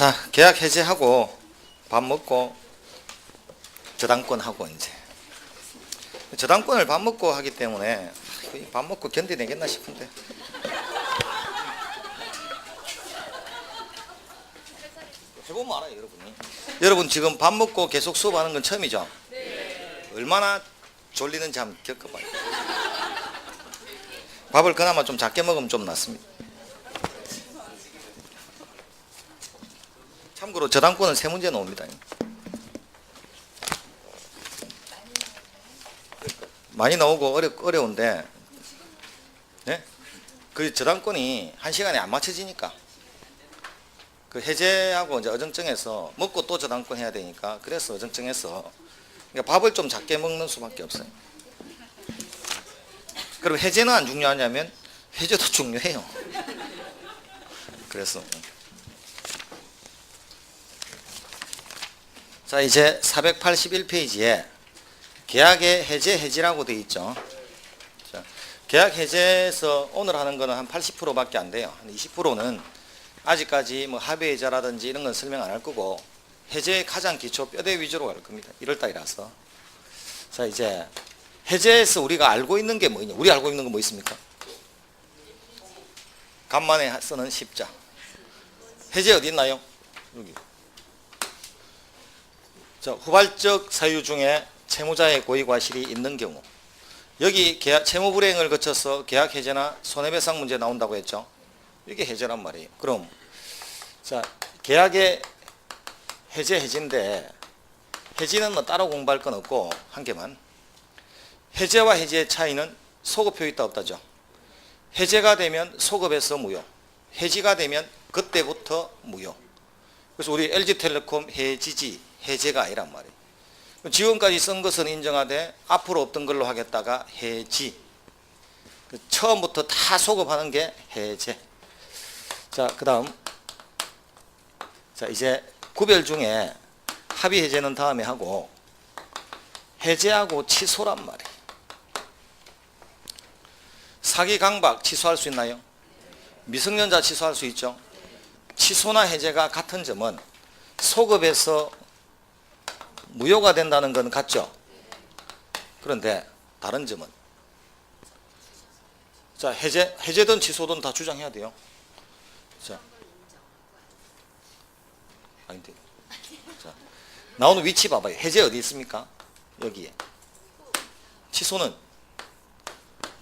자, 계약 해제하고 밥 먹고 저당권 하고 이제 저당권을 밥 먹고 하기 때문에 밥 먹고 견디내겠나 싶은데 해보면 알아요 여러분이. 여러분 지금 밥 먹고 계속 수업하는 건 처음이죠? 네. 얼마나 졸리는지 한번 겪어봐요. 밥을 그나마 좀 작게 먹으면 좀 낫습니다. 참고로 저당권은 세 문제 나옵니다. 많이 나오고 어려운데, 네? 그 저당권이 한 시간에 안 맞춰지니까 그 해제하고 이제 어정쩡해서 먹고 또 저당권 해야 되니까 그래서 어정쩡해서 그러니까 밥을 좀 작게 먹는 수밖에 없어요. 그럼 해제는 안 중요하냐면 해제도 중요해요. 그래서 자 이제 481페이지에 계약의 해지라고 되어 있죠. 자, 계약 해제에서 오늘 하는 거는 한 80%밖에 안 돼요. 한 20%는 아직까지 뭐 합의 해제라든지 이런 건 설명 안 할 거고 해제의 가장 기초 뼈대 위주로 갈 겁니다. 1월달이라서. 자 이제 해제에서 우리가 알고 있는 게 뭐냐? 우리 알고 있는 거 뭐 있습니까? 간만에 쓰는 십자. 해제 어디 있나요? 여기. 자, 후발적 사유 중에 채무자의 고의 과실이 있는 경우 여기 채무 불이행을 거쳐서 계약 해제나 손해배상 문제 나온다고 했죠. 이게 해제란 말이에요. 그럼 자 계약의 해제인데 해지는 뭐 따로 공부할 건 없고 한 개만. 해제와 해지의 차이는 소급표 있다 없다죠. 해제가 되면 소급에서 무효, 해지가 되면 그때부터 무효. 그래서 우리 LG텔레콤 해지지 해제가 아니란 말이에요. 지금까지 쓴 것은 인정하되 앞으로 없던 걸로 하겠다가 해지. 처음부터 다 소급하는 게 해제. 자, 그 다음. 자, 이제 구별 중에 합의 해제는 다음에 하고 해제하고 취소란 말이에요. 사기 강박 취소할 수 있나요? 미성년자 취소할 수 있죠. 취소나 해제가 같은 점은 소급에서 무효가 된다는 건 같죠. 그런데 다른 점은 자 해제든 취소든 다 주장해야 돼요. 자 아닌데 자 나오는 위치 봐봐요. 해제 어디 있습니까? 여기에. 취소는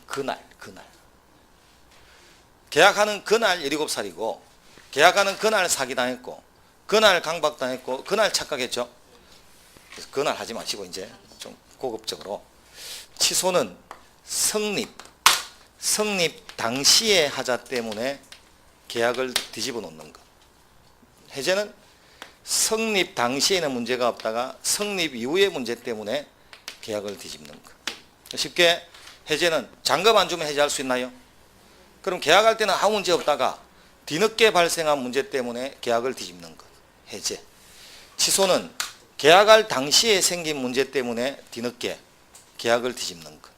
그날 계약하는 그날 17살이고 계약하는 그날 사기당했고 그날 강박당했고 그날 착각했죠. 그래서 그날 하지 마시고 이제 좀 고급적으로 취소는 성립 당시에 하자 때문에 계약을 뒤집어 놓는 것. 해제는 성립 당시에는 문제가 없다가 성립 이후의 문제 때문에 계약을 뒤집는 것. 쉽게 해제는 잔금 안 주면 해제할 수 있나요? 그럼 계약할 때는 아무 문제 없다가 뒤늦게 발생한 문제 때문에 계약을 뒤집는 것. 해제. 취소는 계약할 당시에 생긴 문제 때문에 뒤늦게 계약을 뒤집는 것.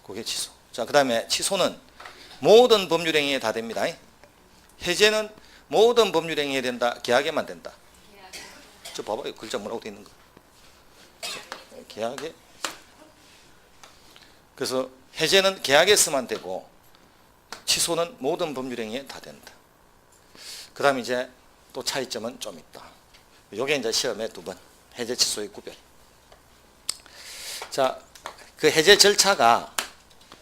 그게 취소. 자, 그 다음에 취소는 모든 법률행위에 다 됩니다. 해제는 모든 법률행위에 된다. 계약에만 된다. 저 봐봐요. 글자 뭐라고 되어 있는 거. 계약에. 그래서 해제는 계약에서만 되고 취소는 모든 법률행위에 다 된다. 그 다음에 이제 또 차이점은 좀 있다. 요게 이제 시험에 2번. 해제 취소의 구별. 자, 그 해제 절차가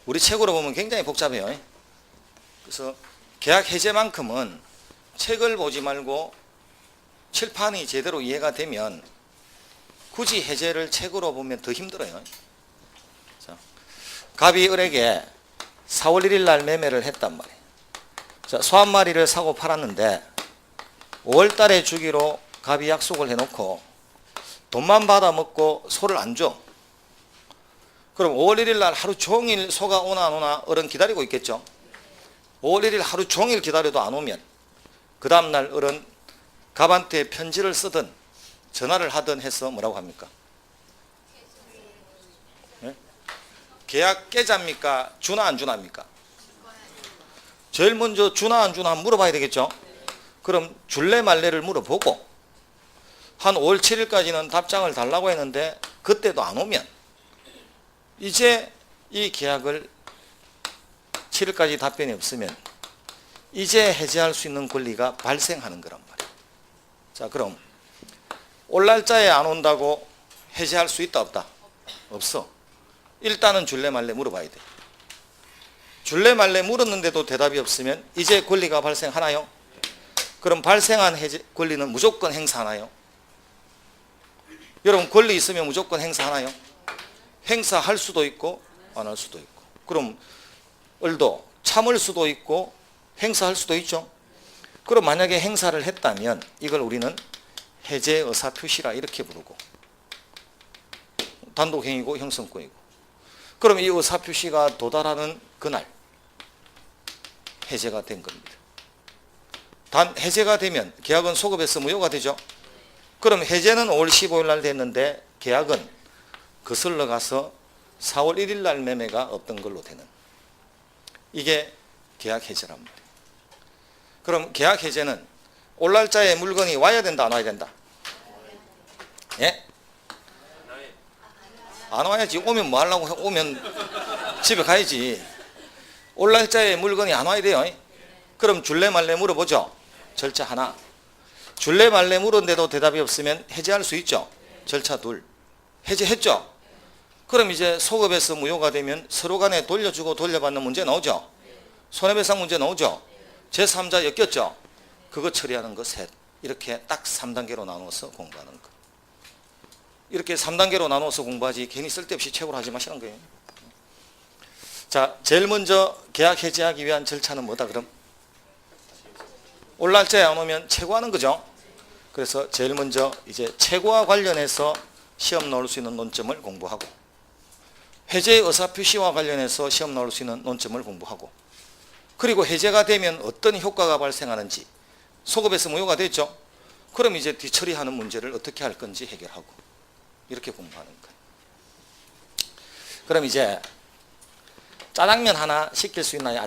우리 책으로 보면 굉장히 복잡해요. 그래서 계약 해제만큼은 책을 보지 말고 칠판이 제대로 이해가 되면 굳이 해제를 책으로 보면 더 힘들어요. 자, 갑이 을에게 4월 1일 날 매매를 했단 말이에요. 자, 소 한 마리를 사고 팔았는데 5월 달에 주기로 갑이 약속을 해놓고 돈만 받아 먹고 소를 안 줘. 그럼 5월 1일 날 하루 종일 소가 오나 안 오나 을은 기다리고 있겠죠. 5월 1일 하루 종일 기다려도 안 오면 그 다음날 을은 갑한테 편지를 쓰든 전화를 하든 해서 뭐라고 합니까? 네? 계약 깨자입니까? 주나 안 주나입니까? 제일 먼저 주나 안 주나 물어봐야 되겠죠. 그럼 줄래 말래를 물어보고 한 5월 7일까지는 답장을 달라고 했는데 그때도 안 오면 이제 이 계약을 7일까지 답변이 없으면 이제 해지할 수 있는 권리가 발생하는 거란 말이에요. 자, 그럼 올 날짜에 안 온다고 해지할 수 있다 없다? 없어. 일단은 줄래 말래 물어봐야 돼. 줄래 말래 물었는데도 대답이 없으면 이제 권리가 발생하나요? 그럼 발생한 해지 권리는 무조건 행사하나요? 여러분, 권리 있으면 무조건 행사하나요? 행사할 수도 있고 안 할 수도 있고. 그럼 을도 참을 수도 있고 행사할 수도 있죠. 그럼 만약에 행사를 했다면 이걸 우리는 해제 의사 표시라 이렇게 부르고, 단독행위고 형성권이고. 그럼 이 의사 표시가 도달하는 그날 해제가 된 겁니다. 단 해제가 되면 계약은 소급에서 무효가 되죠. 그럼 해제는 5월 15일 날 됐는데 계약은 거슬러 가서 4월 1일 날 매매가 없던 걸로 되는, 이게 계약 해제란 말이에요. 그럼 계약 해제는 올 날짜에 물건이 와야 된다 안 와야 된다? 예? 안 와야지. 오면 뭐 하려고, 오면 집에 가야지. 올 날짜에 물건이 안 와야 돼요. 그럼 줄래 말래 물어보죠. 절차 하나. 줄래 말래 물었는데도 대답이 없으면 해제할 수 있죠. 절차 둘. 해제했죠. 그럼 이제 소급에서 무효가 되면 서로 간에 돌려주고 돌려받는 문제 나오죠. 손해배상 문제 나오죠. 제3자 엮였죠. 그거 처리하는 거 셋. 이렇게 딱 3단계로 나누어서 공부하는 거. 이렇게 3단계로 나누어서 공부하지 괜히 쓸데없이 최고로 하지 마시는 거예요. 자, 제일 먼저 계약 해지하기 위한 절차는 뭐다 그럼? 올 날짜에 안 오면 최고하는 거죠. 그래서 제일 먼저 이제 최고와 관련해서 시험 나올 수 있는 논점을 공부하고, 해제의 의사표시와 관련해서 시험 나올 수 있는 논점을 공부하고, 그리고 해제가 되면 어떤 효과가 발생하는지, 소급에서 무효가 됐죠. 그럼 이제 뒤처리하는 문제를 어떻게 할 건지 해결하고, 이렇게 공부하는 거예요. 그럼 이제 짜장면 하나 시킬 수 있나요?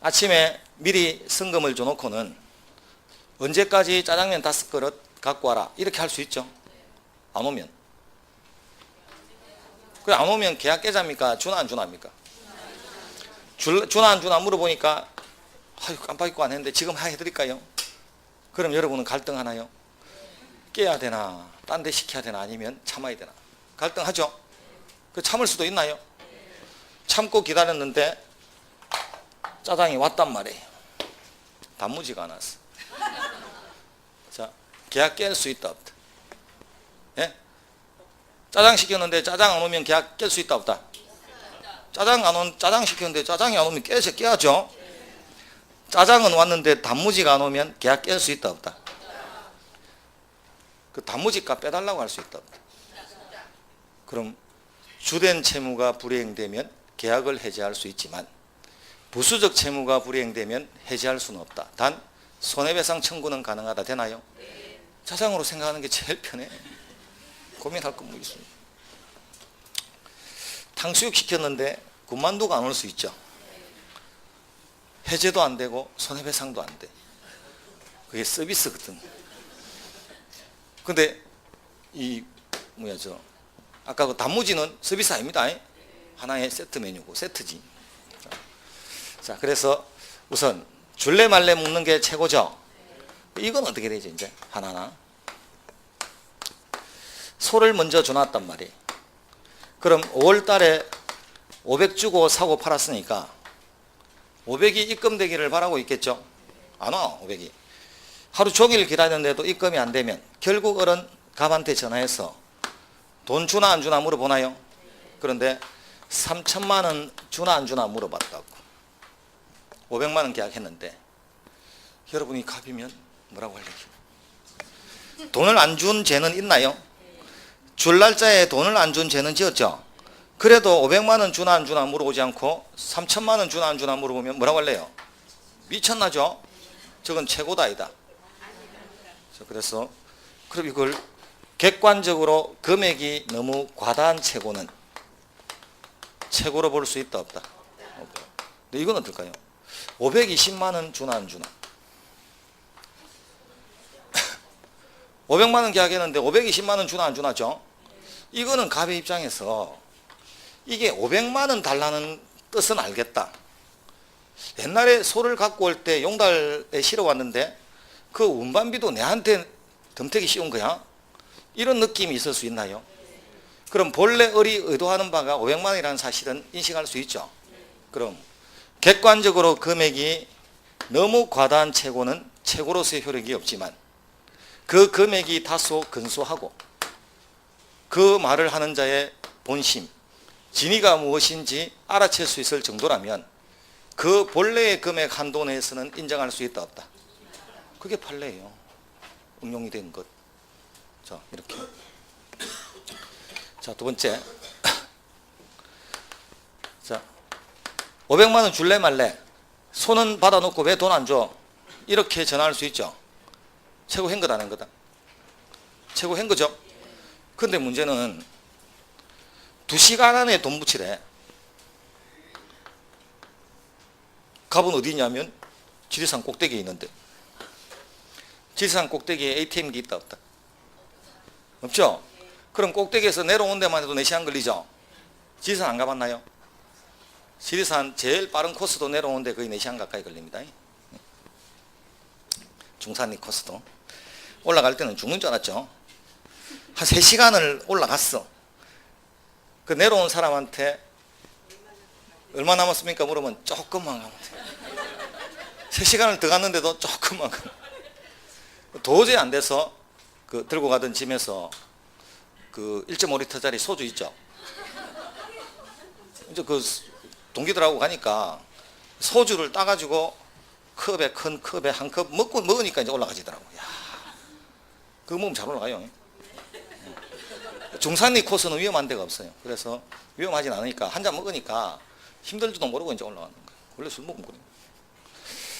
아침에 미리 성금을 줘놓고는 언제까지 짜장면 5그릇 갖고 와라 이렇게 할 수 있죠. 안 오면, 그 안 오면 계약 깨자입니까? 주나 안 주나입니까? 주나 안 주나 물어보니까 아유 깜빡 잊고 안 했는데 지금 해드릴까요? 그럼 여러분은 갈등하나요? 깨야 되나 딴 데 시켜야 되나 아니면 참아야 되나? 갈등하죠. 그 참을 수도 있나요? 참고 기다렸는데 짜장이 왔단 말이에요. 단무지가 안 왔어. 자, 계약 깰 수 있다 없다? 예? 짜장 시켰는데 짜장 안 오면 계약 깰 수 있다 없다? 짜장 시켰는데 짜장이 안 오면 깨야죠. 짜장은 왔는데 단무지가 안 오면 계약 깰 수 있다 없다? 그 단무지값 빼달라고 할 수 있다 없다? 그럼 주된 채무가 불이행되면 계약을 해지할 수 있지만 부수적 채무가 불이행되면 해지할 수는 없다. 단 손해배상 청구는 가능하다. 되나요? 짜장으로 생각하는 게 제일 편해. 고민할 건 뭐 있습니까? 탕수육 시켰는데 군만두가 안 올 수 있죠. 해제도 안 되고 손해배상도 안 돼. 그게 서비스거든. 근데 아까 그 단무지는 서비스 아닙니다. 하나의 세트 메뉴고 세트지. 자, 그래서 우선 줄래 말래 먹는 게 최고죠. 이건 어떻게 되죠? 이제 하나하나 소를 먼저 줘놨단 말이에요. 그럼 5월 달에 500 주고 사고 팔았으니까 500이 입금되기를 바라고 있겠죠. 안 와. 500이 하루 종일 기다렸는데도 입금이 안 되면 결국 어른 갑한테 전화해서 돈 주나 안 주나 물어보나요? 그런데 3천만 원 주나 안 주나 물어봤다고. 500만 원 계약했는데 여러분이 갑이면 뭐라고 할래요? 돈을 안 준 죄는 있나요? 줄 날짜에 돈을 안 준 죄는 지었죠. 그래도 500만 원 주나 안 주나 물어보지 않고 3천만 원 주나 안 주나 물어보면 뭐라고 할래요? 미쳤나죠? 저건 최고다 아니다. 그래서 그럼 이걸 객관적으로 금액이 너무 과다한 최고는 최고로 볼 수 있다 없다? 없다. 근데 이건 어떨까요? 520만 원 주나 안 주나? 500만 원 계약했는데 520만 원 주나 안 주나죠? 이거는 갑의 입장에서 이게 500만 원 달라는 뜻은 알겠다. 옛날에 소를 갖고 올 때 용달에 실어 왔는데 그 운반비도 내한테 덤태기 씌운 거야? 이런 느낌이 있을 수 있나요? 그럼 본래 을이 의도하는 바가 500만 원이라는 사실은 인식할 수 있죠. 그럼 객관적으로 금액이 너무 과다한 채고는 채고로서의 효력이 없지만 그 금액이 다소 근소하고 그 말을 하는 자의 본심, 진위가 무엇인지 알아챌 수 있을 정도라면 그 본래의 금액 한도 내에서는 인정할 수 있다 없다. 그게 판례예요. 응용이 된 것. 자, 이렇게. 자, 두 번째. 자, 500만 원 줄래 말래? 손은 받아놓고 왜 돈 안 줘? 이렇게 전화할 수 있죠. 최고한 거다, 안 한 거다? 최고한 거죠. 근데 문제는 2시간 안에 돈 붙이래. 갑은 어디 있냐면 지리산 꼭대기에 있는데, 지리산 꼭대기에 ATM기 있다 없다? 없죠? 그럼 꼭대기에서 내려오는 데만 해도 4시간 걸리죠? 지리산 안 가봤나요? 지리산 제일 빠른 코스도 내려오는데 거의 4시간 가까이 걸립니다. 중산리 코스도. 올라갈 때는 죽는 줄 알았죠? 한 3시간을 올라갔어. 그 내려온 사람한테 얼마 남았습니까? 물으면 조금만 가면 돼. 3시간을 더 갔는데도 조금만 가면 돼. 도저히 안 돼서 그 들고 가던 짐에서 그 1.5리터짜리 소주 있죠? 이제 그 동기들하고 가니까 소주를 따가지고 컵에, 큰 컵에 한 컵 먹으니까 이제 올라가지더라고. 야, 그거 먹으면 잘 올라가요. 중산리 코스는 위험한 데가 없어요. 그래서 위험하진 않으니까 한 잔 먹으니까 힘들지도 모르고 이제 올라가는 거예요. 원래 술 먹으면 그래요.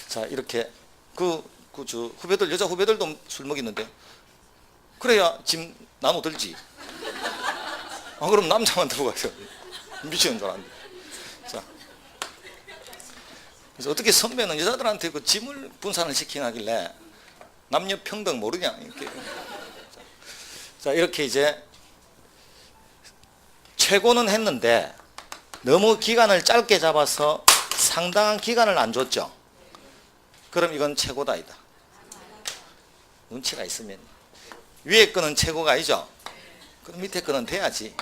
자, 이렇게 저 후배들, 여자 후배들도 술 먹이는데 그래야 짐 나눠 들지. 아, 그럼 남자만 들고 가세요. 미치는 줄 알았는데. 자, 그래서 어떻게 선배는 여자들한테 그 짐을 분산을 시키나길래 남녀 평등 모르냐 이렇게. 자, 이렇게 이제 최고는 했는데 너무 기간을 짧게 잡아서 상당한 기간을 안 줬죠. 그럼 이건 최고다 아니다. 눈치가 있으면 위에 거는 최고가 아니죠. 그럼 밑에 거는 돼야지.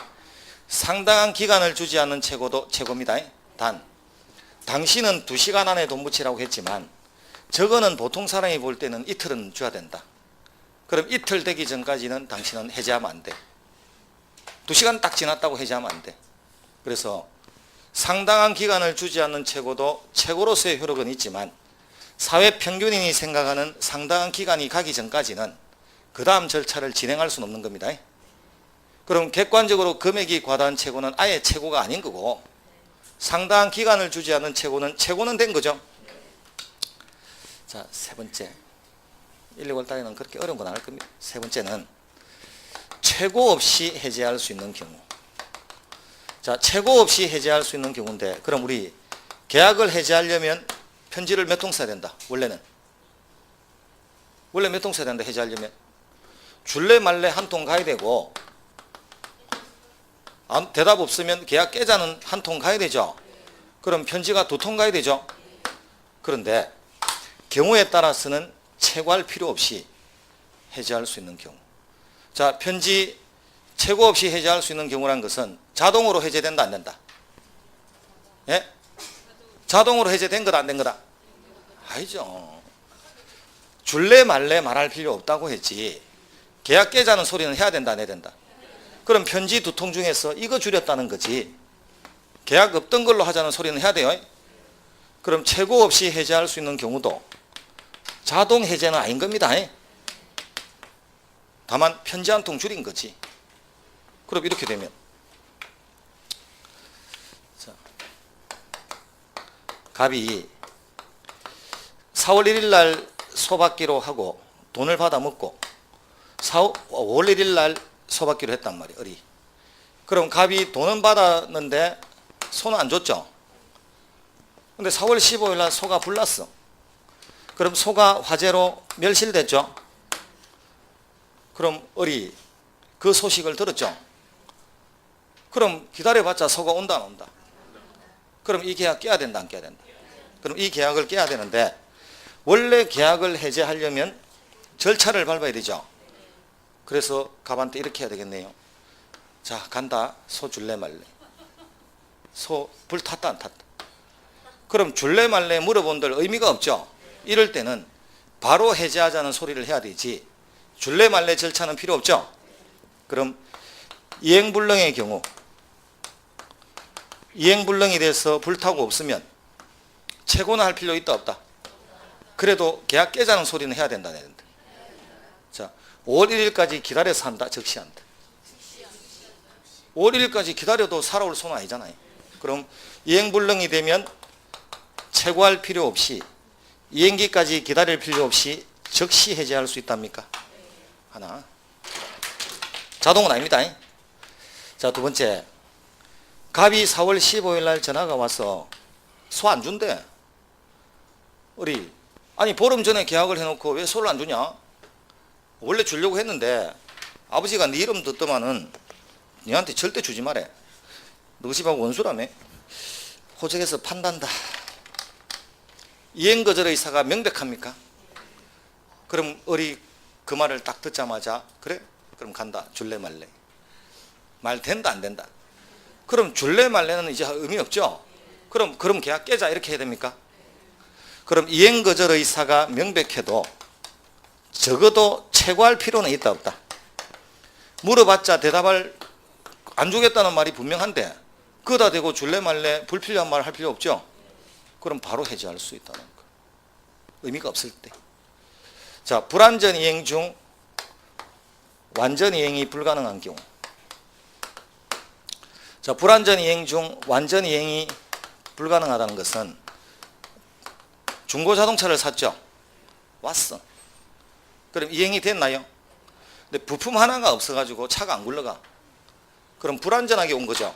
상당한 기간을 주지 않는 최고도 최고입니다. 단 당신은 2시간 안에 돈 붙이라고 했지만 저거는 보통 사람이 볼 때는 이틀은 줘야 된다. 그럼 이틀 되기 전까지는 당신은 해지하면 안 돼. 2시간 딱 지났다고 해지하면 안 돼. 그래서 상당한 기간을 주지 않는 최고도 최고로서의 효력은 있지만 사회 평균인이 생각하는 상당한 기간이 가기 전까지는 그 다음 절차를 진행할 수는 없는 겁니다. 그럼 객관적으로 금액이 과다한 최고는 아예 최고가 아닌 거고 상당한 기간을 주지 않는 최고는 된 거죠. 자, 세 번째. 1, 2월 달에는 그렇게 어려운 건 안 할 겁니다. 세 번째는 최고 없이 해지할 수 있는 경우. 자, 최고 없이 해지할 수 있는 경우인데 그럼 우리 계약을 해지하려면 편지를 몇 통 써야 된다. 원래 몇 통 써야 된다. 해지하려면 줄래 말래 한 통 가야 되고 대답 없으면 계약 깨자는 한 통 가야 되죠. 그럼 편지가 2통 가야 되죠. 그런데 경우에 따라서는 최고할 필요 없이 해지할 수 있는 경우. 자, 편지 최고 없이 해지할 수 있는 경우란 것은 자동으로 해제된다 안 된다? 예? 자동으로 해제된 거다 안 된 거다? 아니죠. 줄래 말래 말할 필요 없다고 했지. 계약 깨자는 소리는 해야 된다 안 해야 된다? 그럼 편지 2통 중에서 이거 줄였다는 거지. 계약 없던 걸로 하자는 소리는 해야 돼요. 그럼 최고 없이 해제할 수 있는 경우도 자동 해제는 아닌 겁니다. 다만 편지 한 통 줄인 거지. 그럼 이렇게 되면 자, 갑이 4월 1일 날 소받기로 하고 돈을 받아 먹고 5월 1일 날 소받기로 했단 말이에요. 을이. 그럼 갑이 돈은 받았는데 소는 안 줬죠. 근데 4월 15일 날 소가 불났어. 그럼 소가 화재로 멸실됐죠. 그럼 어리 그 소식을 들었죠. 그럼 기다려봤자 서가 온다 안 온다. 그럼 이 계약 깨야 된다 안 깨야 된다. 그럼 이 계약을 깨야 되는데 원래 계약을 해제하려면 절차를 밟아야 되죠. 그래서 갑한테 이렇게 해야 되겠네요. 자, 간다. 소 줄래 말래. 소 불 탔다 안 탔다. 그럼 줄래 말래 물어본들 의미가 없죠. 이럴 때는 바로 해제하자는 소리를 해야 되지 줄래 말래 절차는 필요 없죠. 그럼 이행불능의 경우 이행불능이 돼서 불타고 없으면 채고나 할 필요 있다 없다. 그래도 계약 깨자는 소리는 해야 된다. 자, 5월 1일까지 기다려서 한다 적시한다. 5월 1일까지 기다려도 살아올 손은 아니잖아요. 그럼 이행불능이 되면 채고할 필요 없이 이행기까지 기다릴 필요 없이 즉시 해제할 수 있답니까? 하나. 자동은 아닙니다. 자, 두 번째. 갑이 4월 15일 날 전화가 와서 소 안 준대. 우리 아니 보름 전에 계약을 해놓고 왜 소를 안 주냐? 원래 주려고 했는데 아버지가 네 이름 듣더만은 니한테 절대 주지 말래. 너 집하고 원수라며. 호적에서 판단다. 이행거절의 사가 명백합니까? 그럼 어리 그 말을 딱 듣자마자 그래? 그럼 간다. 줄래 말래. 말 된다 안 된다. 그럼 줄래 말래는 이제 의미 없죠. 그럼 계약 깨자 이렇게 해야 됩니까? 그럼 이행거절의 사가 명백해도 적어도 채고할 필요는 있다 없다. 물어봤자 대답을 안 주겠다는 말이 분명한데 그다 대고 줄래 말래 불필요한 말 할 필요 없죠. 그럼 바로 해제할 수 있다는 거. 의미가 없을 때. 자, 불완전 이행 중 완전 이행이 불가능한 경우. 자, 불완전 이행 중 완전 이행이 불가능하다는 것은 중고자동차를 샀죠. 왔어. 그럼 이행이 됐나요? 근데 부품 하나가 없어가지고 차가 안 굴러가. 그럼 불완전하게 온 거죠.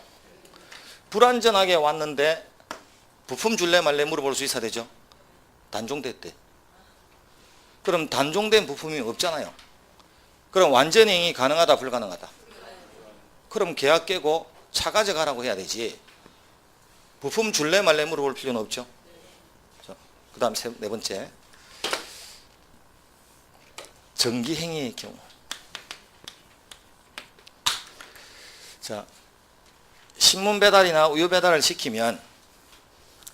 불완전하게 왔는데 부품 줄래 말래 물어볼 수 있어야 되죠. 단종됐대. 그럼 단종된 부품이 없잖아요. 그럼 완전 이행이 가능하다 불가능하다? 그럼 계약 깨고 차 가져가라고 해야 되지. 부품 줄래 말래 물어볼 필요는 없죠. 그 다음 네 번째. 정기행위의 경우. 자, 신문 배달이나 우유 배달을 시키면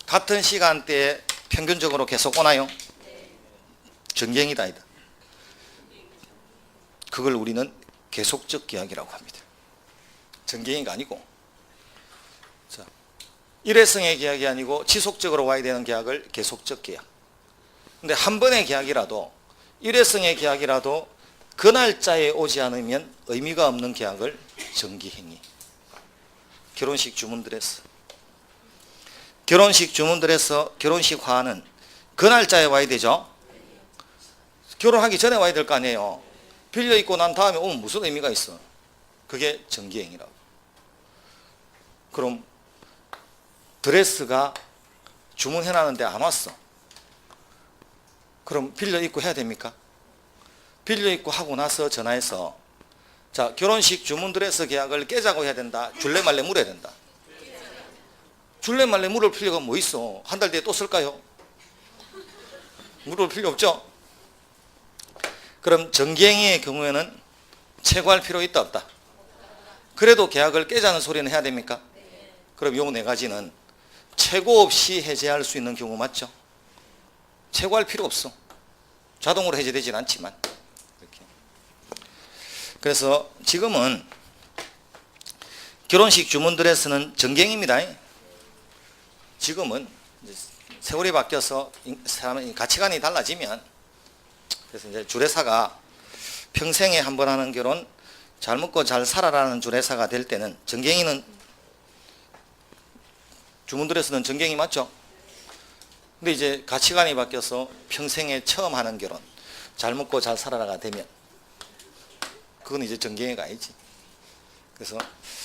같은 시간대에 평균적으로 계속 오나요? 정기행위다 아니다. 그걸 우리는 계속적 계약이라고 합니다. 정기행위가 아니고. 자, 일회성의 계약이 아니고 지속적으로 와야 되는 계약을 계속적 계약. 근데 한 번의 계약이라도 일회성의 계약이라도 그 날짜에 오지 않으면 의미가 없는 계약을 정기행위. 결혼식 주문드레스. 결혼식 주문드레스, 결혼식 화는 그 날짜에 와야 되죠. 결혼하기 전에 와야 될 거 아니에요. 빌려 입고 난 다음에 오면 무슨 의미가 있어. 그게 정기행위라고. 그럼 드레스가 주문해놨는데 안 왔어. 그럼 빌려 입고 해야 됩니까? 빌려 입고 하고 나서 전화해서 자, 결혼식 주문 드레스 계약을 깨자고 해야 된다. 줄래 말래 물어야 된다. 줄래 말래 물을 필요가 뭐 있어. 한 달 뒤에 또 쓸까요? 물을 필요 없죠. 그럼 정기행위의 경우에는 채고할 필요 있다 없다? 그래도 계약을 깨자는 소리는 해야 됩니까? 그럼 요 네 가지는 채고 없이 해제할 수 있는 경우 맞죠? 채고할 필요 없어. 자동으로 해제되진 않지만. 이렇게. 그래서 지금은 결혼식 주문 드레스는 정기행위입니다. 지금은 세월이 바뀌어서 사람의 가치관이 달라지면 그래서 이제 주례사가 평생에 한 번 하는 결혼 잘 먹고 잘 살아라는 주례사가 될 때는 정기행위는 주문 드레스는 정기행위 맞죠? 근데 이제 가치관이 바뀌어서 평생에 처음 하는 결혼 잘 먹고 잘 살아라가 되면 그건 이제 정기행위가 아니지. 그래서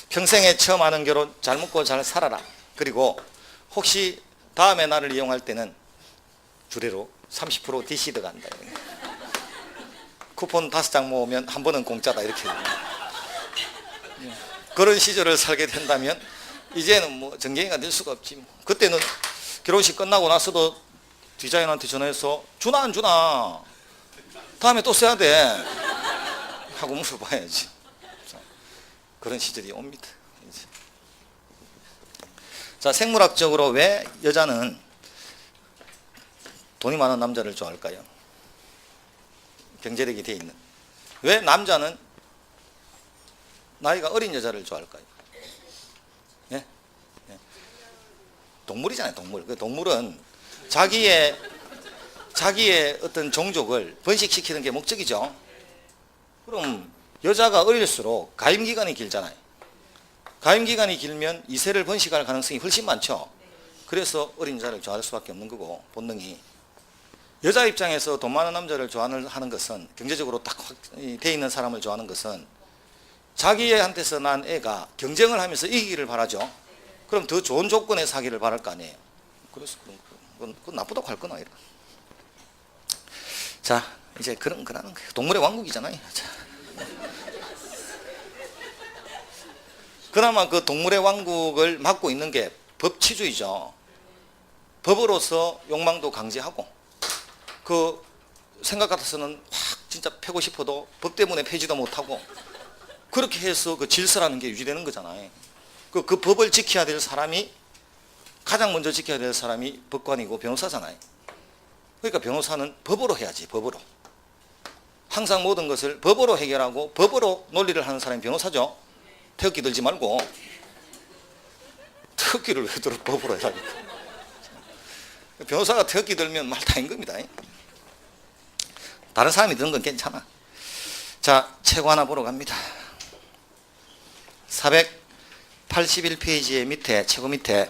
평생에 처음 하는 결혼 잘 먹고 잘 살아라. 그리고 혹시 다음에 나를 이용할 때는 주례로 30% 디시드 간다. 쿠폰 5장 모으면 한 번은 공짜다 이렇게. 그런 시절을 살게 된다면 이제는 뭐 정경이가 될 수가 없지. 뭐. 그때는 결혼식 끝나고 나서도 디자이너한테 전화해서 주나 안 주나 다음에 또 써야 돼 하고 물어봐야지. 그런 시절이 옵니다. 이제. 자, 생물학적으로 왜 여자는 돈이 많은 남자를 좋아할까요? 경제력이 돼 있는. 왜 남자는 나이가 어린 여자를 좋아할까요? 예? 예. 동물이잖아요, 동물. 그 동물은 자기의 어떤 종족을 번식시키는 게 목적이죠. 그럼 여자가 어릴수록 가임기간이 길잖아요. 가임기간이 길면 이세를 번식할 가능성이 훨씬 많죠. 그래서 어린 여자를 좋아할 수밖에 없는 거고, 본능이. 여자 입장에서 돈 많은 남자를 좋아하는 것은, 경제적으로 딱 돼 있는 사람을 좋아하는 것은 자기한테서 난 애가 경쟁을 하면서 이기기를 바라죠. 그럼 더 좋은 조건의 사기를 바랄 거 아니에요. 그래서 그건 나쁘다고 할 거나. 자, 이제 그런 거예요. 동물의 왕국이잖아요. 자. 그나마 그 동물의 왕국을 맡고 있는 게 법치주의죠. 법으로서 욕망도 강제하고, 그 생각 같아서는 막 진짜 패고 싶어도 법 때문에 패지도 못하고, 그렇게 해서 그 질서라는 게 유지되는 거잖아요. 그 법을 지켜야 될 사람이, 가장 먼저 지켜야 될 사람이 법관이고 변호사잖아요. 그러니까 변호사는 법으로 해야지, 법으로. 항상 모든 것을 법으로 해결하고 법으로 논리를 하는 사람이 변호사죠. 태극기 들지 말고. 태극기를 왜 들어? 법으로 해라니까. 변호사가 태극기 들면 말 다인 겁니다. 다른 사람이 드는 건 괜찮아. 자, 책 하나 보러 갑니다. 481페이지의 밑에, 최고 밑에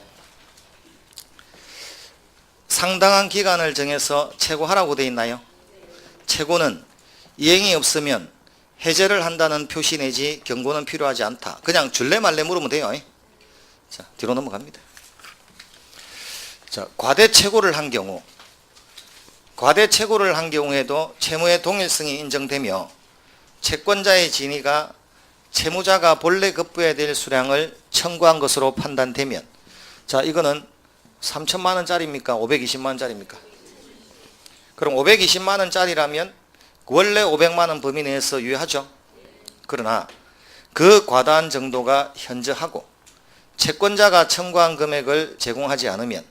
상당한 기간을 정해서 최고하라고 되어 있나요? 최고는 이행이 없으면 해제를 한다는 표시 내지 경고는 필요하지 않다. 그냥 줄래 말래 물으면 돼요. 자, 뒤로 넘어갑니다. 자, 과대 최고를 한 경우, 과대 최고를 한 경우에도 채무의 동일성이 인정되며 채권자의 진위가 채무자가 본래 급부해야 될 수량을 청구한 것으로 판단되면, 자, 이거는 3천만 원짜리입니까? 520만 원짜리입니까? 그럼 520만 원짜리라면 원래 500만 원 범위 내에서 유예하죠. 그러나 그 과다한 정도가 현저하고 채권자가 청구한 금액을 제공하지 않으면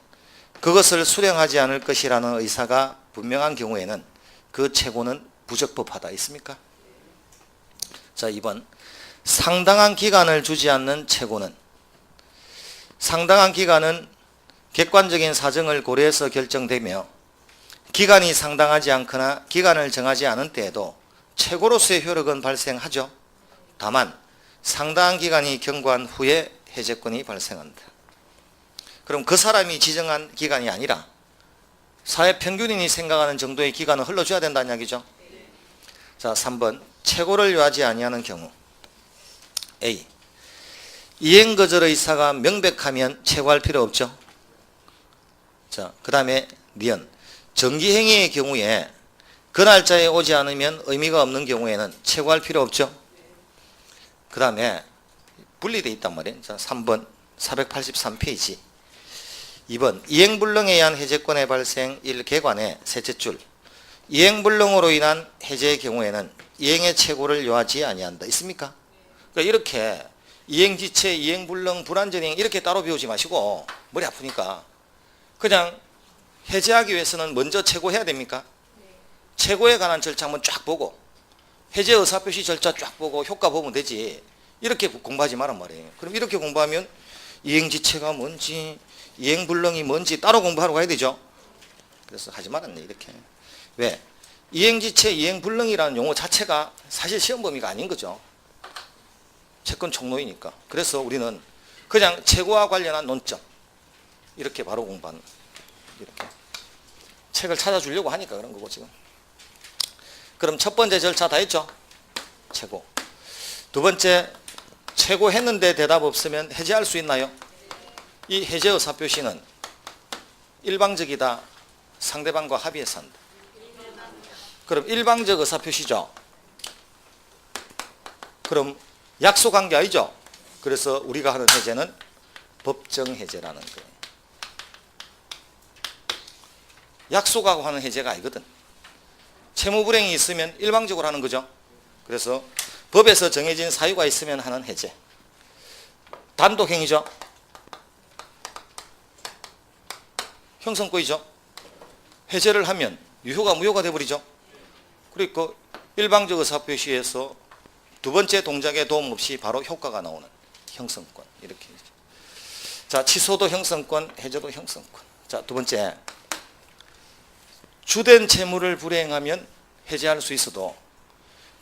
그것을 수령하지 않을 것이라는 의사가 분명한 경우에는 그 최고는 부적법하다. 있습니까? 자, 2번. 상당한 기간을 주지 않는 최고는, 상당한 기간은 객관적인 사정을 고려해서 결정되며 기간이 상당하지 않거나 기간을 정하지 않은 때에도 최고로서의 효력은 발생하죠. 다만 상당한 기간이 경과한 후에 해제권이 발생한다. 그럼 그 사람이 지정한 기간이 아니라 사회 평균인이 생각하는 정도의 기간을 흘러줘야 된다는 이야기죠. 자, 3번. 최고를 요하지 아니하는 경우. A. 이행거절 의사가 명백하면 최고할 필요 없죠. 자, 그 다음에 니은. 정기행위의 경우에 그 날짜에 오지 않으면 의미가 없는 경우에는 최고할 필요 없죠. 그 다음에 분리되어 있단 말이에요. 자, 3번 483페이지. 2번. 이행불능에 의한 해제권의 발생 1개관의 셋째 줄. 이행불능으로 인한 해제의 경우에는 이행의 최고를 요하지 아니한다. 있습니까? 그러니까 이렇게 이행지체, 이행불능, 불완전이행 이렇게 따로 배우지 마시고, 머리 아프니까 그냥 해제하기 위해서는 먼저 최고해야 됩니까? 최고에 관한 절차 한번 쫙 보고 해제 의사표시 절차 쫙 보고 효과 보면 되지, 이렇게 공부하지 말란 말이에요. 그럼 이렇게 공부하면 이행지체가 뭔지 이행불능이 뭔지 따로 공부하러 가야 되죠. 그래서 하지 말았네 이렇게. 왜? 이행지체, 이행불능이라는 용어 자체가 사실 시험 범위가 아닌 거죠. 채권 총론이니까. 그래서 우리는 그냥 최고와 관련한 논점 이렇게 바로 공부하는, 이렇게 책을 찾아주려고 하니까 그런 거고 지금. 그럼 첫 번째 절차 다 했죠? 최고. 두 번째, 최고 했는데 대답 없으면 해제할 수 있나요? 이 해제 의사표시는 일방적이다, 상대방과 합의해서 한다. 그럼 일방적 의사표시죠. 그럼 약속한 게 아니죠. 그래서 우리가 하는 해제는 법정 해제라는 거예요. 약속하고 하는 해제가 아니거든. 채무 불이행이 있으면 일방적으로 하는 거죠. 그래서 법에서 정해진 사유가 있으면 하는 해제. 단독행위죠. 형성권이죠. 해제를 하면 유효가 무효가 돼버리죠. 그러니까 일방적 의사표시에서 두 번째 동작에 도움 없이 바로 효과가 나오는 형성권. 이렇게. 자, 취소도 형성권, 해제도 형성권. 자, 두 번째. 주된 채무를 불이행하면 해제할 수 있어도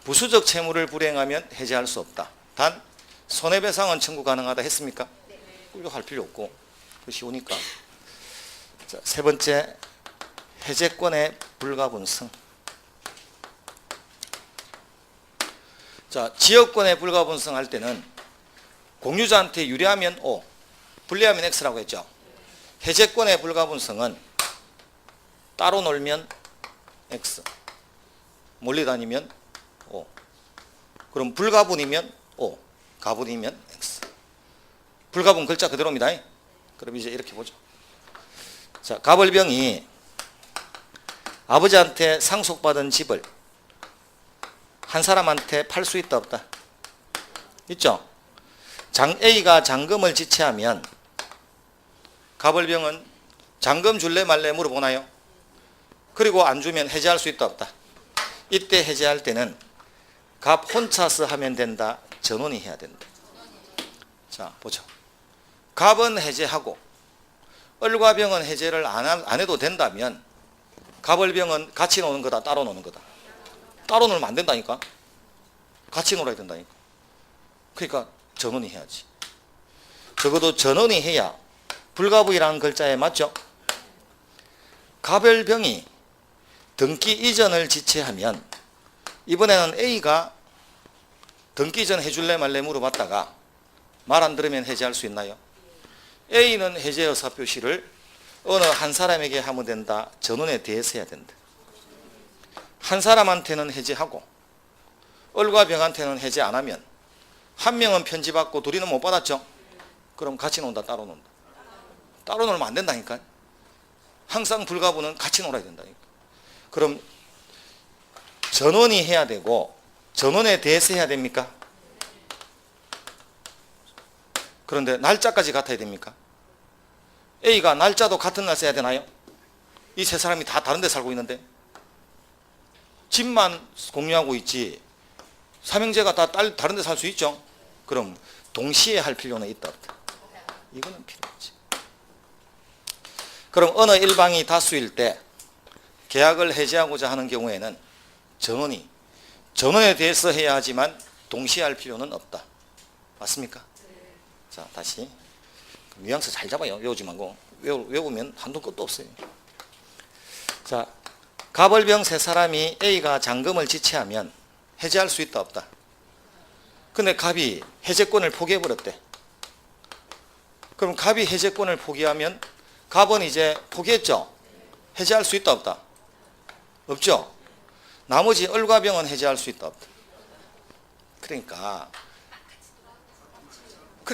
부수적 채무를 불이행하면 해제할 수 없다. 단 손해배상은 청구 가능하다 했습니까? 이거 할 필요 없고 그거 쉬우니까. 자, 세 번째, 해제권의 불가분성. 자, 지역권의 불가분성 할 때는 공유자한테 유리하면 O, 불리하면 X라고 했죠. 해제권의 불가분성은 따로 놀면 X, 몰리 다니면 O. 그럼 불가분이면 O, 가분이면 X. 불가분 글자 그대로입니다. 그럼 이제 이렇게 보죠. 자, 가벌병이 아버지한테 상속받은 집을 한 사람한테 팔 수 있다 없다? 있죠? A가 잔금을 지체하면 가벌병은 잔금 줄래 말래 물어보나요? 그리고 안 주면 해제할 수 있다 없다? 이때 해제할 때는 갑 혼자서 하면 된다, 전원이 해야 된다. 자, 보죠. 갑은 해제하고 을과 병은 해제를 안 해도 된다면 갑을병은 같이 노는 거다, 따로 노는 거다? 따로 놀면 안 된다니까. 같이 놀아야 된다니까. 그러니까 전원이 해야지. 적어도 전원이 해야 불가부이라는 글자에 맞죠? 갑을병이 등기 이전을 지체하면 이번에는 A가 등기 이전 해줄래 말래 물어봤다가 말 안 들으면 해제할 수 있나요? A는 해제 의사표시를 어느 한 사람에게 하면 된다, 전원에 대해서 해야 된다. 한 사람한테는 해제하고 을과 병한테는 해제 안 하면 한 명은 편지받고 둘이는 못 받았죠? 그럼 같이 논다, 따로 논다? 따로 놀면 안 된다니까. 항상 불가분은 같이 놀아야 된다니까. 그럼 전원이 해야 되고 전원에 대해서 해야 됩니까? 그런데 날짜까지 같아야 됩니까? A가 날짜도 같은 날 써야 되나요? 이 세 사람이 다 다른 데 살고 있는데 집만 공유하고 있지 삼형제가 다 다른 데 살 수 있죠? 그럼 동시에 할 필요는 있다 없다? 이거는 필요 없지. 그럼 어느 일방이 다수일 때 계약을 해지하고자 하는 경우에는 전원에 대해서 해야 하지만 동시에 할 필요는 없다. 맞습니까? 자, 다시 뉘앙스 잘 잡아요. 외우지 말고. 외우면 한도 끝도 없어요. 자, 갑을병 세 사람이 A가 잔금을 지체하면 해제할 수 있다 없다? 근데 갑이 해제권을 포기해버렸대. 그럼 갑이 해제권을 포기하면 갑은 이제 포기했죠? 해제할 수 있다 없다? 없죠? 나머지 을과 병은 해제할 수 있다 없다? 그러니까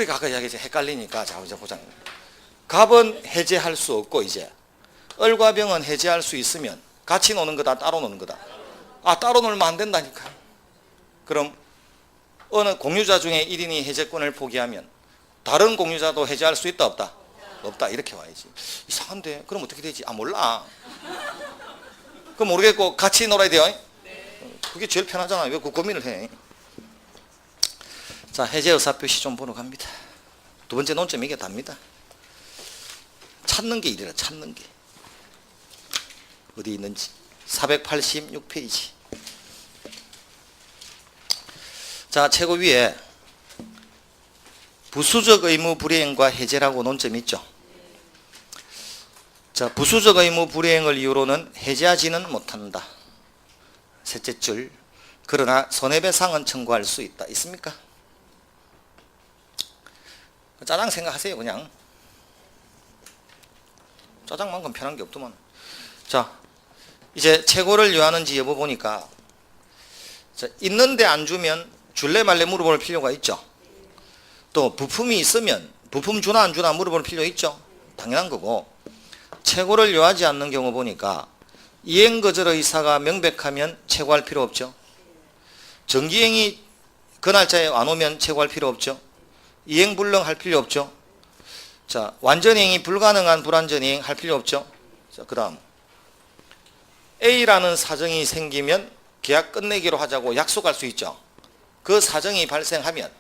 아까 이야기했지, 헷갈리니까. 자, 이제 보자. 갑은 해제할 수 없고 이제 을과 병은 해제할 수 있으면 같이 노는 거다, 따로 노는 거다? 아, 따로 놀면 안 된다니까. 그럼 어느 공유자 중에 1인이 해제권을 포기하면 다른 공유자도 해제할 수 있다 없다? 없다. 이렇게 와야지. 이상한데 그럼 어떻게 되지? 아, 몰라. 그럼 모르겠고 같이 놀아야 돼요? 그게 제일 편하잖아. 왜 그 고민을 해? 자, 해제 의사표시 좀 보러 갑니다. 두 번째 논점 이게 답니다. 찾는 게 일이라, 찾는 게. 어디 있는지. 486페이지. 자, 최고 위에 부수적 의무 불이행과 해제라고 논점이 있죠. 자, 부수적 의무 불이행을 이유로는 해제하지는 못한다. 셋째 줄. 그러나 손해배상은 청구할 수 있다. 있습니까? 짜장 생각하세요. 그냥 짜장만큼 편한 게 없더만. 자, 이제 최고를 요하는지 여부 보니까, 자, 있는데 안 주면 줄래 말래 물어볼 필요가 있죠. 또 부품이 있으면 부품 주나 안 주나 물어볼 필요 있죠. 당연한 거고, 최고를 요하지 않는 경우 보니까 이행거절 의사가 명백하면 최고할 필요 없죠. 정기행이 그 날짜에 안 오면 최고할 필요 없죠. 이행불능할 필요 없죠. 자, 완전이행이 불가능한 불완전이행 할 필요 없죠. 자, 그 다음 A라는 사정이 생기면 계약 끝내기로 하자고 약속할 수 있죠. 그 사정이 발생하면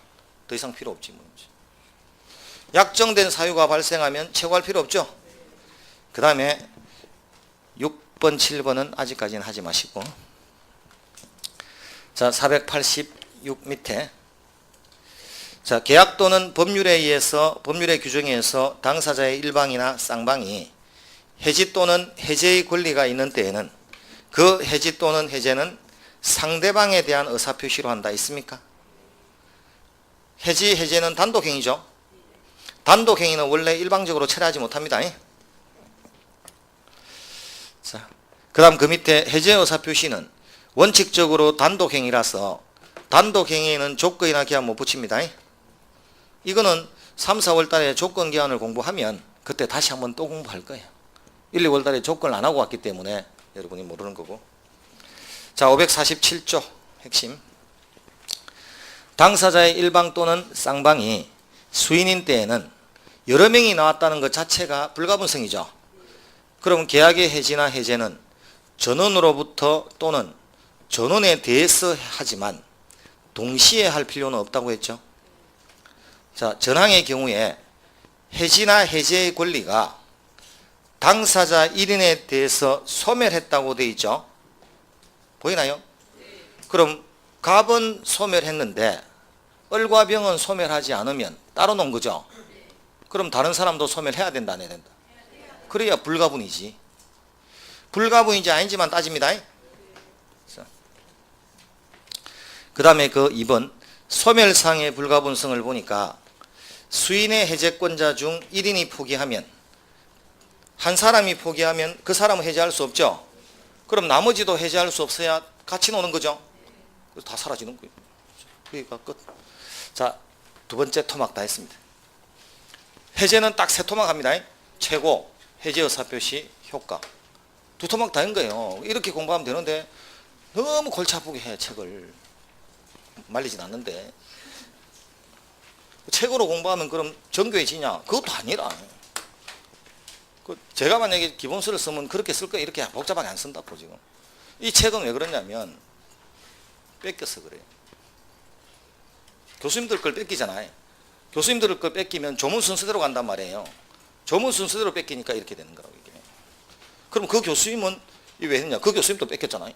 더 이상 필요 없지. 약정된 사유가 발생하면 최고할 필요 없죠. 그 다음에 6번, 7번은 아직까지는 하지 마시고, 자, 486 밑에, 자, 계약 또는 법률에 의해서, 법률의 규정에 의해서 당사자의 일방이나 쌍방이 해지 또는 해제의 권리가 있는 때에는 그 해지 또는 해제는 상대방에 대한 의사표시로 한다. 있습니까? 해지, 해제는 단독행위죠. 단독행위는 원래 일방적으로 철회하지 못합니다. 자, 그 다음 그 밑에 해제 의사표시는 원칙적으로 단독행위라서 단독행위에는 조건이나 기한 못 붙입니다. 이거는 3, 4월 달에 조건 기한을 공부하면 그때 다시 한번 또 공부할 거예요. 1, 2월 달에 조건을 안 하고 왔기 때문에 여러분이 모르는 거고. 자, 547조 핵심. 당사자의 일방 또는 쌍방이 수인인 때에는 여러 명이 나왔다는 것 자체가 불가분성이죠. 그럼 계약의 해지나 해제는 전원으로부터 또는 전원에 대해서 하지만 동시에 할 필요는 없다고 했죠. 자, 전항의 경우에 해지나 해제의 권리가 당사자 1인에 대해서 소멸했다고 되어 있죠. 보이나요? 그럼 갑은 소멸했는데 을과 병은 소멸하지 않으면 따로 놓은 거죠. 그럼 다른 사람도 소멸해야 된다, 안 해야 된다? 그래야 불가분이지. 불가분인지 아닌지만 따집니다. 그 다음에 그 2번 소멸상의 불가분성을 보니까 수인의 해제권자 중 1인이 포기하면, 한 사람이 포기하면 그 사람은 해제할 수 없죠. 그럼 나머지도 해제할 수 없어야 같이 노는 거죠. 그래서 다 사라지는 거예요. 여기가 끝. 자, 두 번째 토막 다 했습니다. 해제는 딱 세 토막 합니다. 최고, 해제 의사표시, 효과. 두 토막 다 한 거예요. 이렇게 공부하면 되는데 너무 골치 아프게 해. 책을 말리진 않는데. 책으로 공부하면 그럼 정교해지냐? 그것도 아니라. 제가 만약에 기본서를 쓰면 그렇게 쓸 거예요. 이렇게 복잡하게 안 쓴다고 지금. 이 책은 왜 그러냐면 뺏겨서 그래요. 교수님들 걸 뺏기잖아요. 교수님들 걸 뺏기면 조문 순서대로 간단 말이에요. 조문 순서대로 뺏기니까 이렇게 되는 거라고 이게. 그럼 그 교수님은 왜 했냐? 그 교수님도 뺏겼잖아요.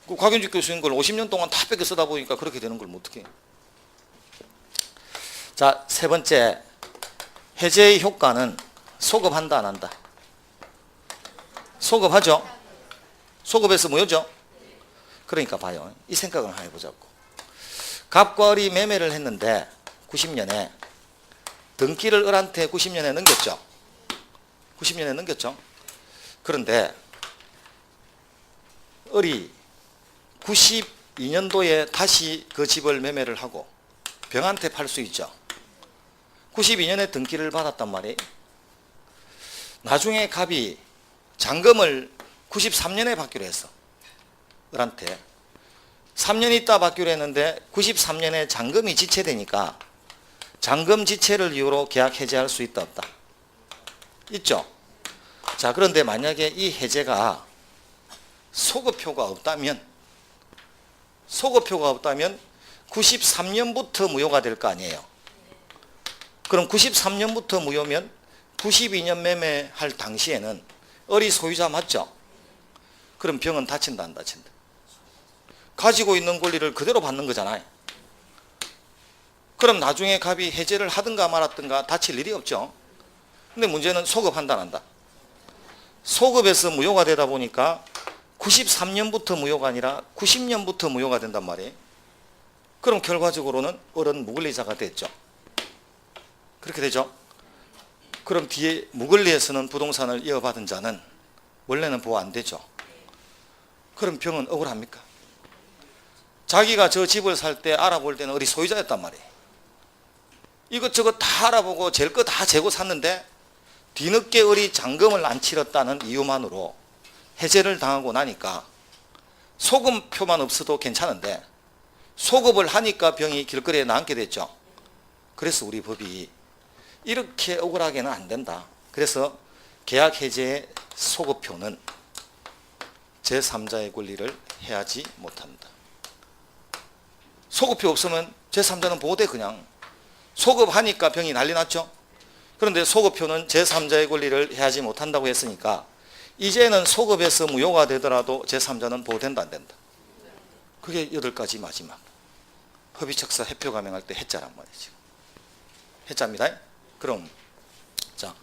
그 곽윤직 교수님 걸 50년 동안 다 뺏겨 쓰다 보니까 그렇게 되는 걸 어떻게 해요? 자, 세 번째, 해제의 효과는 소급한다 안 한다? 소급하죠. 소급해서 뭐죠? 그러니까 봐요. 이 생각을 한번 해보자고. 갑과 을이 매매를 했는데 90년에 등기를 을한테 90년에 넘겼죠. 90년에 넘겼죠. 그런데 을이 92년도에 다시 그 집을 매매를 하고 병한테 팔 수 있죠. 92년에 등기를 받았단 말이에요. 나중에 갑이 잔금을 93년에 받기로 했어. 을한테. 3년 있다 받기로 했는데 93년에 잔금이 지체되니까 잔금 지체를 이유로 계약 해제할 수 있다 없다? 있죠. 자, 그런데 만약에 이 해제가 소급표가 없다면 93년부터 무효가 될 거 아니에요. 그럼 93년부터 무효면 92년 매매할 당시에는 을이 소유자 맞죠? 그럼 병은 다친다 안 다친다? 가지고 있는 권리를 그대로 받는 거잖아요. 그럼 나중에 갑이 해제를 하든가 말았든가 다칠 일이 없죠. 근데 문제는 소급한다 안 한다? 소급에서 무효가 되다 보니까 93년부터 무효가 아니라 90년부터 무효가 된단 말이에요. 그럼 결과적으로는 을은 무권리자가 됐죠. 그렇게 되죠. 그럼 뒤에 무권리에서는 부동산을 이어받은 자는 원래는 보호 안 되죠. 그럼 병은 억울합니까? 자기가 저 집을 살 때 알아볼 때는 어디 소유자였단 말이에요. 이것저것 다 알아보고 잴 거 다 재고 샀는데 뒤늦게 어리 잔금을 안 치렀다는 이유만으로 해제를 당하고 나니까 소금표만 없어도 괜찮은데 소급을 하니까 병이 길거리에 나앉게 됐죠. 그래서 우리 법이 이렇게 억울하게는 안 된다. 그래서 계약 해제의 소급표는 제3자의 권리를 해하지 못한다. 소급표 없으면 제3자는 보호돼. 그냥 소급하니까 병이 난리 났죠. 그런데 소급표는 제3자의 권리를 해하지 못한다고 했으니까 이제는 소급에서 무효가 되더라도 제3자는 보호된다 안 된다. 그게 8가지 마지막 허위척사 해표 감행할 때 해자란 말이죠. 해자입니다. 그럼 자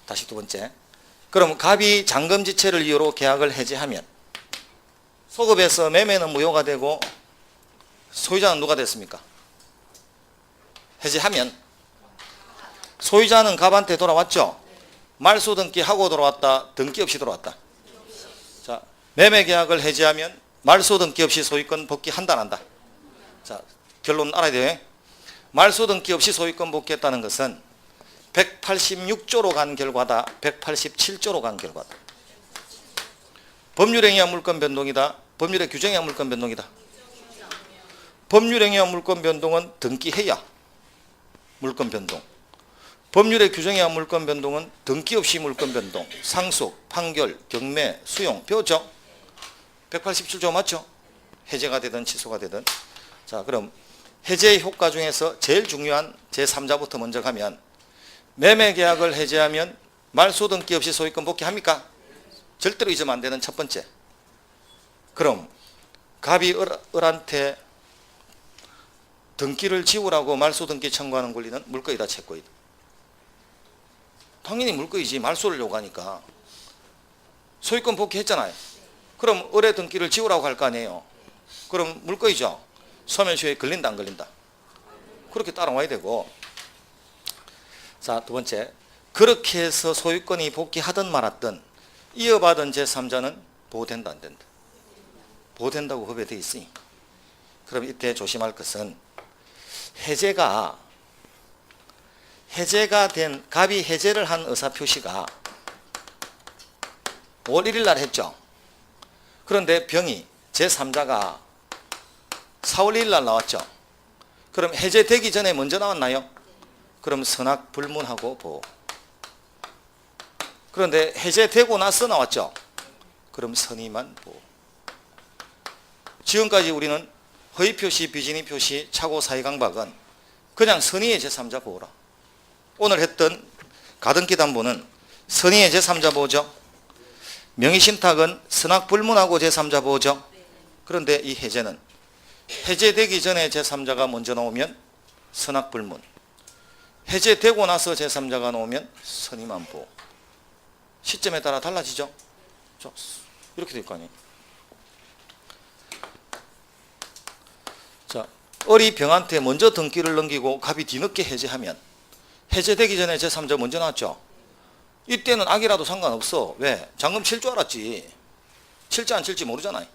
다시 두 번째. 그럼 갑이 잔금지체를 이유로 계약을 해제하면 소급에서 매매는 무효가 되고 소유자는 누가 됐습니까? 해제하면 소유자는 갑한테 돌아왔죠. 말소 등기 하고 돌아왔다, 등기 없이 돌아왔다. 자, 매매 계약을 해제하면 말소 등기 없이 소유권 복귀한다 안 한다. 자, 결론 알아야 돼요. 말소 등기 없이 소유권 복귀했다는 것은 186조로 간 결과다, 187조로 간 결과다. 법률에 의한 물권 변동이다, 법률의 규정에 의한 물권 변동이다. 법률에 의한 물권 변동은 등기해야 물권 변동. 법률의 규정에 의한 물권 변동은 등기 없이 물권 변동, 상속, 판결, 경매, 수용 배웠죠? 187조 맞죠? 해제가 되든 취소가 되든. 자, 그럼 해제의 효과 중에서 제일 중요한 제3자부터 먼저 가면 매매 계약을 해제하면 말소 등기 없이 소유권 복귀합니까? 절대로 잊으면 안 되는 첫 번째. 그럼 갑이 을한테 등기를 지우라고 말소 등기 청구하는 권리는 물거이다 채권이다? 당연히 물거이지. 말소를 요구하니까. 소유권 복귀했잖아요. 그럼 을의 등기를 지우라고 할 거 아니에요. 그럼 물거이죠. 소멸시효에 걸린다 안 걸린다? 그렇게 따라와야 되고. 자, 두 번째. 그렇게 해서 소유권이 복귀하든 말았든 이어받은 제3자는 보호된다 안 된다? 보호된다고 법에 되어 있으니. 그럼 이때 조심할 것은 해제가 된, 갑이 해제를 한 의사표시가 5월 1일 날 했죠. 그런데 병이 제3자가 4월 1일 날 나왔죠. 그럼 해제되기 전에 먼저 나왔나요? 그럼 선악 불문하고 보호. 그런데 해제되고 나서 나왔죠. 그럼 선의만 보호. 지금까지 우리는 허위표시, 비진의표시, 착오 사의강박은 그냥 선의의 제3자 보호라. 오늘 했던 가등기 담보는 선의의 제3자 보호죠. 명의신탁은 선악불문하고 제3자 보호죠. 그런데 이 해제는 해제되기 전에 제3자가 먼저 나오면 선악불문, 해제되고 나서 제3자가 나오면 선의만 보호. 시점에 따라 달라지죠. 이렇게 될 거 아니에요. 자, 을이 병한테 먼저 등기를 넘기고 갑이 뒤늦게 해제하면 해제되기 전에 제3자 먼저 나왔죠. 이때는 악이라도 상관없어. 왜? 잔금 칠 줄 알았지. 칠지 안 칠지 모르잖아요.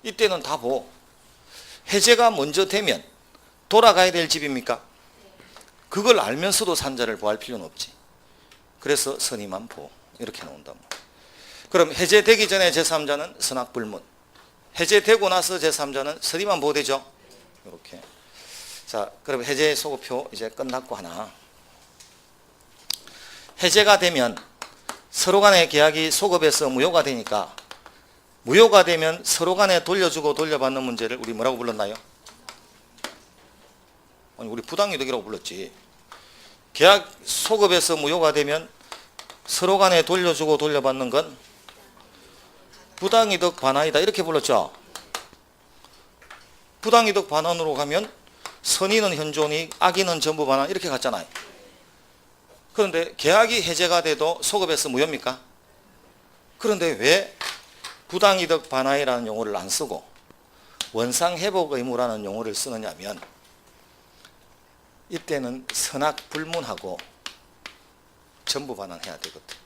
이때는 다 보호. 해제가 먼저 되면 돌아가야 될 집입니까? 그걸 알면서도 산자를 보호할 필요는 없지. 그래서 선의만 보호. 이렇게 나온단 말이에요. 그럼 해제되기 전에 제3자는 선악불문, 해제되고 나서 제3자는 선의만 보호되죠. 이렇게. 자, 그럼 해제 소급표 이제 끝났고 하나. 해제가 되면 서로 간의 계약이 소급에서 무효가 되니까 무효가 되면 서로 간에 돌려주고 돌려받는 문제를 우리 뭐라고 불렀나요? 아니, 우리 부당이득이라고 불렀지. 계약 소급에서 무효가 되면 서로 간에 돌려주고 돌려받는 건 부당이득 반환이다 이렇게 불렀죠. 부당이득 반환으로 가면 선의는 현존이익, 악의는 전부 반환 이렇게 갔잖아요. 그런데 계약이 해제가 돼도 소급에서 무효입니까? 그런데 왜 부당이득 반환이라는 용어를 안 쓰고 원상회복 의무라는 용어를 쓰느냐면 이때는 선악불문하고 전부 반환해야 되거든.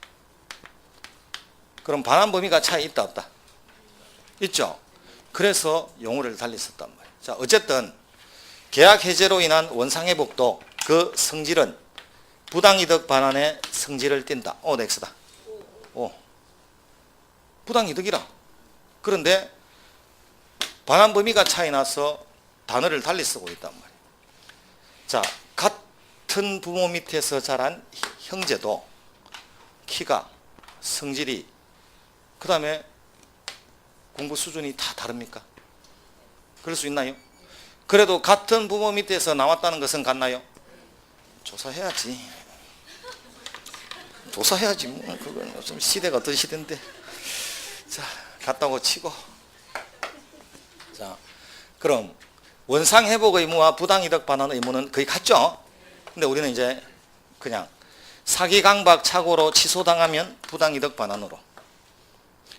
그럼 반환 범위가 차이 있다 없다? 있죠. 그래서 용어를 달리 썼단 말이에요. 자, 어쨌든 계약 해제로 인한 원상회복도 그 성질은 부당이득 반환의 성질을 띈다. 오, 넥스다. 오, 부당이득이라. 그런데 반환 범위가 차이 나서 단어를 달리 쓰고 있단 말이에요. 자, 같은 부모 밑에서 자란 형제도 키가, 성질이, 그 다음에 공부 수준이 다 다릅니까? 그럴 수 있나요? 그래도 같은 부모 밑에서 나왔다는 것은 같나요? 조사해야지. 조사해야지. 뭐 그건 요즘 시대가 어떤 시대인데. 자, 같다고 치고. 자, 그럼 원상회복 의무와 부당이득 반환 의무는 거의 같죠? 근데 우리는 이제 그냥 사기 강박 착오로 취소당하면 부당이득 반환으로,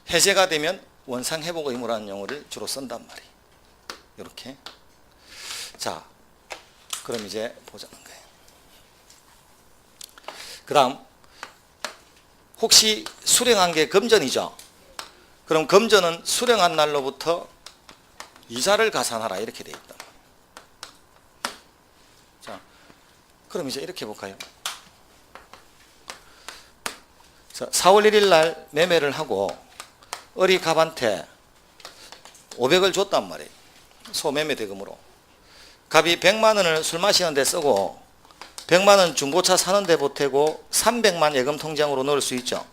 해제가 되면 원상회복 의무라는 용어를 주로 쓴단 말이에요. 이렇게. 자, 그럼 이제 보자는 거예요. 그 다음, 혹시 수령한 게 금전이죠? 그럼 금전은 수령한 날로부터 이자를 가산하라 이렇게 되어 있다. 자, 그럼 이제 이렇게 해볼까요? 자, 4월 1일 날 매매를 하고 어리 갑한테 500을 줬단 말이에요. 소매매 대금으로. 갑이 100만 원을 술 마시는 데 쓰고 100만 원 중고차 사는 데 보태고 300만 예금 통장으로 넣을 수 있죠.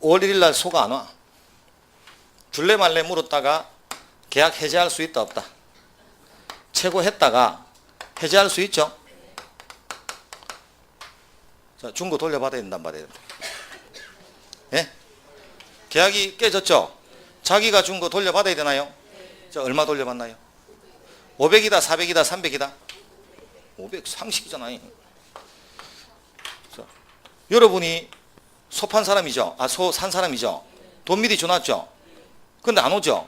5월 1일 날 소가 안 와. 줄래 말래 물었다가 계약 해제할 수 있다 없다? 최고했다가 해제할 수 있죠. 자, 중고 돌려받아야 된단 말이에요. 예? 계약이 깨졌죠. 자기가 준 거 돌려받아야 되나요? 자, 얼마 돌려받나요? 500이다 400이다 300이다 500 상식이잖아요. 자, 여러분이 소 판 사람이죠. 아, 소 산 사람이죠. 돈 미리 줘놨죠. 근데 안 오죠.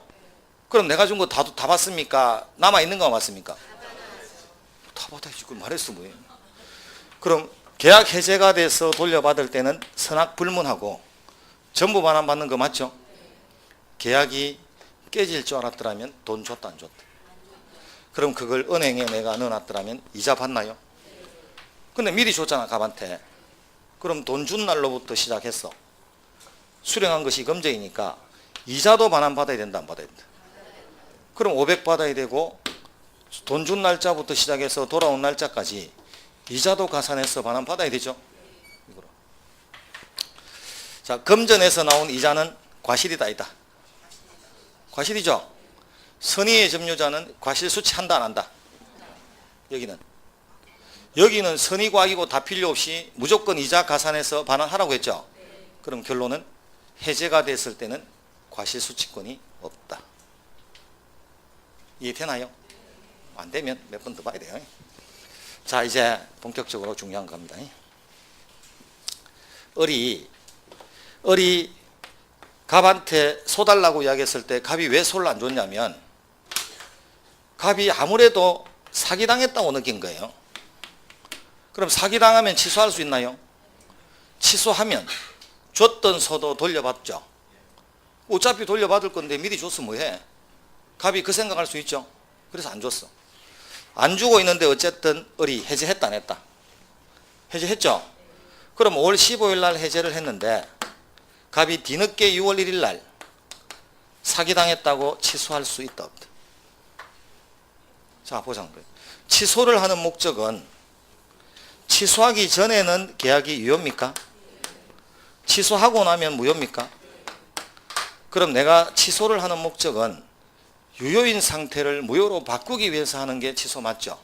그럼 내가 준 거 다 받습니까? 남아있는 거 받습니까? 다 받아야지. 그걸 말했어 뭐예요. 그럼 계약 해제가 돼서 돌려받을 때는 선악불문하고 전부 반환받는 거 맞죠? 계약이 깨질 줄 알았더라면 돈 줬다 안 줬다? 그럼 그걸 은행에 내가 넣어놨더라면 이자 받나요? 근데 미리 줬잖아 갑한테. 그럼 돈 준 날로부터 시작했어. 수령한 것이 금전이니까 이자도 반환받아야 된다 안 받아야 된다? 그럼 500 받아야 되고 돈 준 날짜부터 시작해서 돌아온 날짜까지 이자도 가산해서 반환받아야 되죠. 이거로. 자, 금전에서 나온 이자는 과실이다 아니다? 과실이죠. 선의의 점유자는 과실 수취한다 안 한다? 여기는 선의 과학이고 다 필요 없이 무조건 이자 가산해서 반환하라고 했죠. 그럼 결론은 해제가 됐을 때는 과실 수취권이 없다. 이해되나요? 안 되면 몇 번 더 봐야 돼요. 자, 이제 본격적으로 중요한 겁니다. 을이 갑한테 소 달라고 이야기했을 때 갑이 왜 소를 안 줬냐면 갑이 아무래도 사기당했다고 느낀 거예요. 그럼 사기당하면 취소할 수 있나요? 취소하면 줬던 소도 돌려받죠. 어차피 돌려받을 건데 미리 줬으면 뭐해? 갑이 그 생각할 수 있죠. 그래서 안 줬어. 안 주고 있는데 어쨌든 을이 해제했다 안 했다? 해제했죠. 그럼 5월 15일 날 해제를 했는데 갑이 뒤늦게 6월 1일 날 사기당했다고 취소할 수 있다 없다? 자, 보자는 거예요. 취소를 하는 목적은 취소하기 전에는 계약이 유효입니까? 취소하고 나면 무효입니까? 그럼 내가 취소를 하는 목적은 유효인 상태를 무효로 바꾸기 위해서 하는 게 취소 맞죠?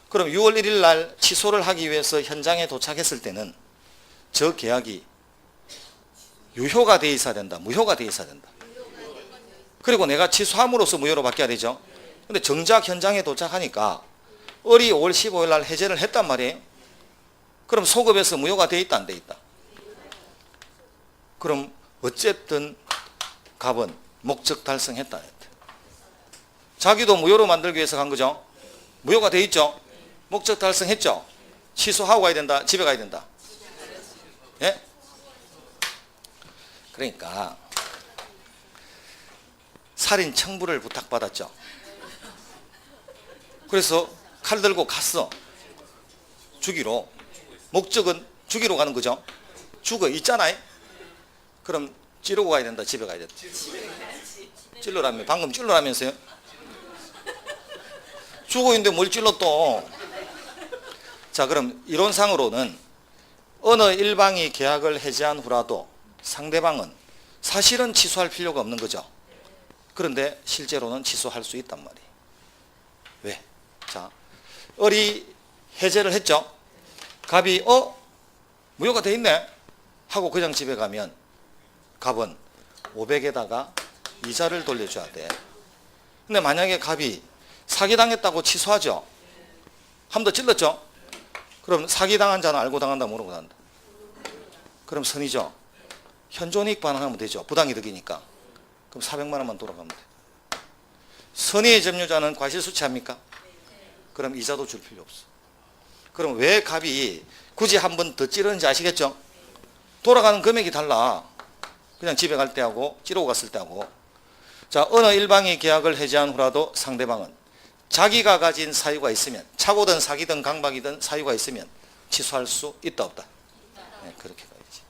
그럼 6월 1일 날 취소를 하기 위해서 현장에 도착했을 때는 저 계약이 유효가 돼 있어야 된다, 무효가 돼 있어야 된다? 그리고 내가 취소함으로써 무효로 바뀌어야 되죠. 근데 정작 현장에 도착하니까 을이 5월 15일 날 해제를 했단 말이에요. 그럼 소급에서 무효가 돼 있다 안 돼 있다? 그럼 어쨌든 갑은 목적 달성했다 안 했다? 자기도 무효로 만들기 위해서 간 거죠. 무효가 돼 있죠. 목적 달성했죠. 취소하고 가야 된다, 집에 가야 된다? 예? 그러니까 살인 청부를 부탁받았죠. 그래서 칼 들고 갔어. 죽이로. 목적은 죽이로 가는 거죠. 죽어 있잖아요. 그럼 찌르고 가야 된다. 집에 가야 된다. 찔러라면 방금 찔러라면서요. 죽어 있는데 뭘 찔러 또. 자, 그럼 이론상으로는 어느 일방이 계약을 해지한 후라도 상대방은 사실은 취소할 필요가 없는 거죠. 그런데 실제로는 취소할 수 있단 말이에요. 왜? 자, 을이 해제를 했죠. 갑이 무효가 돼 있네 하고 그냥 집에 가면 갑은 500에다가 이자를 돌려줘야 돼. 근데 만약에 갑이 사기당했다고 취소하죠. 한 번 더 찔렀죠. 그럼 사기당한 자는 알고 당한다 모르고 당한다. 그럼 선이죠. 현존이익 반환하면 되죠. 부당이득이니까. 그럼 400만 원만 돌아가면 돼. 선의의 점유자는 과실수취합니까? 그럼 이자도 줄 필요 없어. 그럼 왜 갑이 굳이 한 번 더 찌르는지 아시겠죠? 돌아가는 금액이 달라. 그냥 집에 갈 때하고 찌르고 갔을 때하고. 자, 어느 일방이 계약을 해지한 후라도 상대방은 자기가 가진 사유가 있으면, 착오든 사기든 강박이든 사유가 있으면 취소할 수 있다 없다? 네, 그렇게 가야지.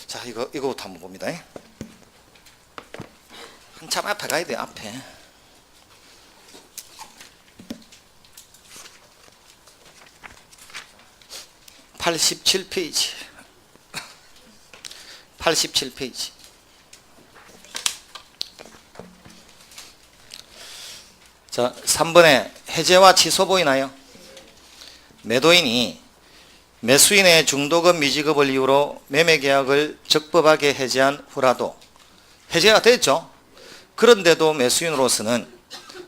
자, 이거부터 한번 봅니다. 한참 앞에 가야 돼. 앞에. (87페이지) 87페이지. 자, 3번에 해제와 취소 보이나요? 매도인이 매수인의 중도금 미지급을 이유로 매매계약을 적법하게 해제한 후라도 해제가 됐죠. 그런데도 매수인으로서는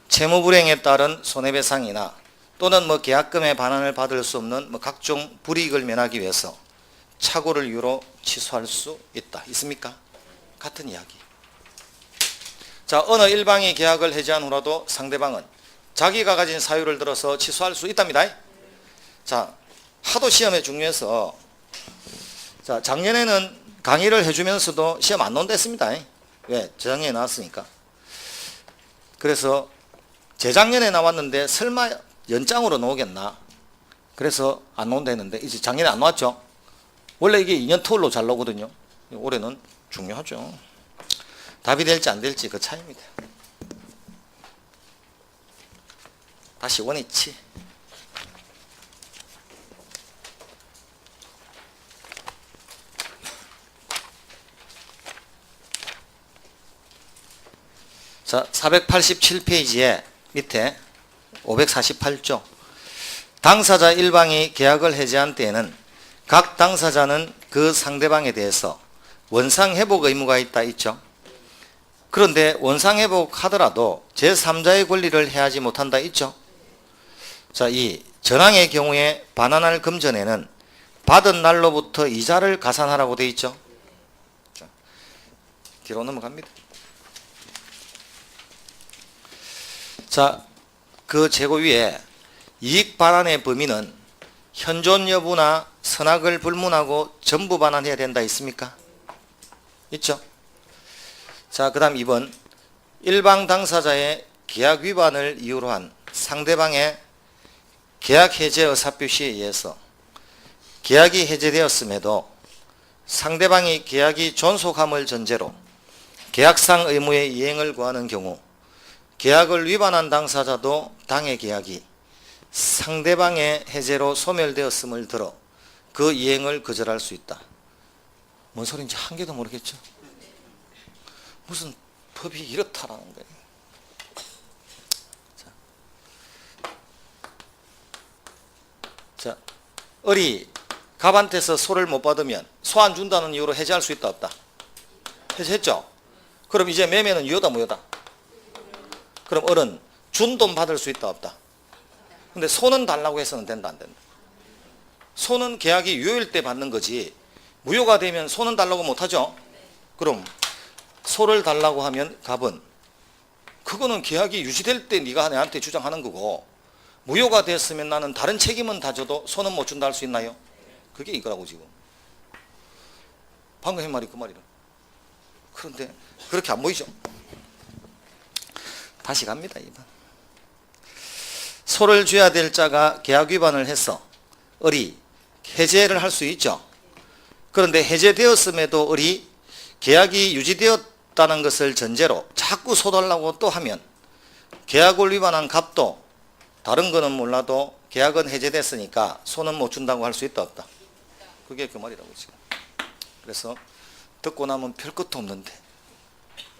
채무불이행에 따른 손해배상이나 또는 계약금의 반환을 받을 수 없는 각종 불이익을 면하기 위해서 착오를 이유로 취소할 수 있다. 있습니까? 같은 이야기. 자, 어느 일방이 계약을 해지한 후라도 상대방은 자기가 가진 사유를 들어서 취소할 수 있답니다. 자, 하도 시험에 중요해서 자, 작년에는 강의를 해주면서도 시험 안 나온다 했습니다. 왜? 재작년에 나왔으니까. 그래서 재작년에 나왔는데 설마 연장으로 나오겠나? 그래서 안 나온다 했는데 이제 작년에 안 나왔죠. 원래 이게 2년 토일로 잘 나오거든요. 올해는 중요하죠. 답이 될지 안 될지 그 차이입니다. 다시 원위치. 자, 487페이지에 밑에 548조. 당사자 일방이 계약을 해지한 때에는 각 당사자는 그 상대방에 대해서 원상회복 의무가 있죠. 그런데 원상회복하더라도 제3자의 권리를 해하지 못한다 있죠. 자, 이 전항의 경우에 반환할 금전에는 받은 날로부터 이자를 가산하라고 되어 있죠. 자, 뒤로 넘어갑니다. 자, 그 제고 위에 이익 반환의 범위는 현존 여부나 선악을 불문하고 전부 반환해야 된다 있습니까? 있죠. 자, 그 다음 2번. 일방 당사자의 계약 위반을 이유로 한 상대방의 계약 해제 의사표시에 의해서 계약이 해제되었음에도 상대방이 계약이 존속함을 전제로 계약상 의무의 이행을 구하는 경우 계약을 위반한 당사자도 당해 계약이 상대방의 해제로 소멸되었음을 들어 그 이행을 거절할 수 있다. 뭔 소리인지 한 개도 모르겠죠. 무슨 법이 이렇다라는 거예요. 자, 을이 갑한테서 소를 못 받으면 소 안 준다는 이유로 해제할 수 있다 없다? 해제했죠. 그럼 이제 매매는 유효다 무효다? 그럼 을은 준 돈 받을 수 있다 없다? 근데 소는 달라고 해서는 된다 안 된다? 소는 계약이 유효일 때 받는 거지 무효가 되면 소는 달라고 못하죠. 그럼 소를 달라고 하면 갑은 그거는 계약이 유지될 때 네가 내한테 주장하는 거고 무효가 됐으면 나는 다른 책임은 다 져도 소는 못 준다 할 수 있나요? 그게 이거라고 지금. 방금 한 말이 그 말이라. 그런데 그렇게 안 보이죠? 다시 갑니다. 2번. 소를 줘야 될 자가 계약 위반을 해서 을이 해제를 할 수 있죠. 그런데 해제되었음에도 을이 계약이 유지되었다는 것을 전제로 자꾸 소달라고 또 하면 계약을 위반한 값도 다른 거는 몰라도 계약은 해제됐으니까 소는 못 준다고 할 수 있다 없다. 그게 그 말이라고 지금. 그래서 듣고 나면 별 것도 없는데